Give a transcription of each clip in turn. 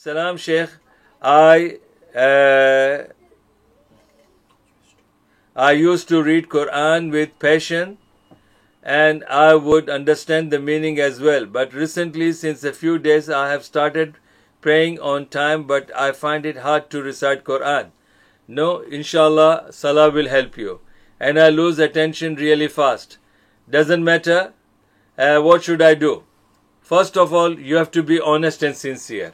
Salam Sheikh. I used to read Quran with passion and I would understand the meaning as well. But recently, since a few days, I have started praying on time, but I find it hard to recite Quran. No, inshallah, Salah will help you. And I lose attention really fast. Doesn't matter. What should I do? First of all, you have to be honest and sincere.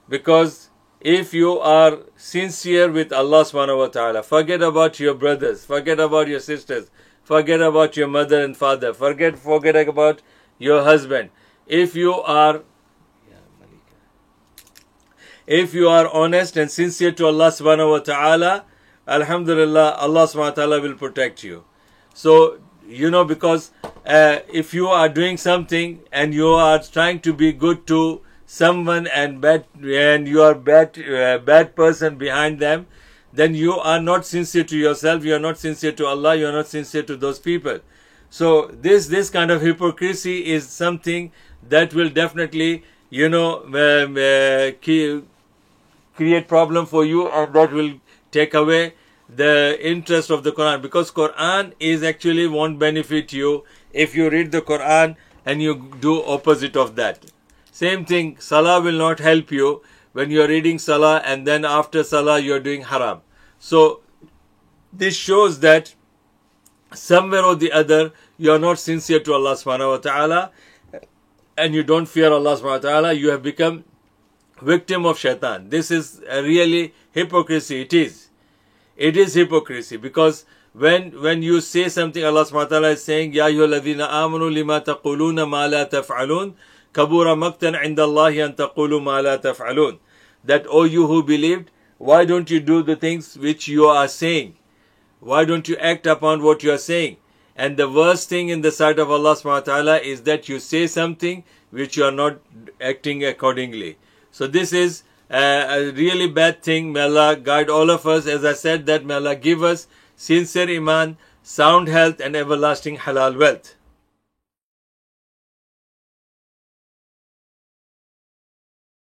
Because if you are sincere with Allah subhanahu wa ta'ala, forget about your brothers, forget about your sisters, forget about your mother and father, forget about your husband. If you are honest and sincere to Allah subhanahu wa ta'ala, alhamdulillah, Allah subhanahu wa ta'ala will protect you. So, because if you are doing something and you are trying to be good to someone and you are bad person behind them, then you are not sincere to yourself, you are not sincere to Allah, you are not sincere to those people. So this kind of hypocrisy is something that will definitely create problem for you, and that will take away the interest of the Quran, because Quran is actually won't benefit you if you read the Quran and you do opposite of that. Same thing, Salah will not help you when you are reading Salah and then after Salah you are doing haram. So this shows that somewhere or the other you are not sincere to Allah subhanahu wa ta'ala and you don't fear Allah subhanahu wa ta'ala. You have become victim of shaitan. This is really hypocrisy. It is hypocrisy, because when you say something, Allah subhanahu wa ta'ala is saying, Ya ayyuhalladhina amanu lima taquluna ma la taf'alun kabura maqtan inda Allahi an taqulu ma la taf'alun. That, O you who believed, why don't you do the things which you are saying? Why don't you act upon what you are saying? And the worst thing in the sight of Allah subhanahu wa ta'ala is that you say something which you are not acting accordingly. So this is a really bad thing. May Allah guide all of us. As I said, that may Allah give us sincere iman, sound health and everlasting halal wealth.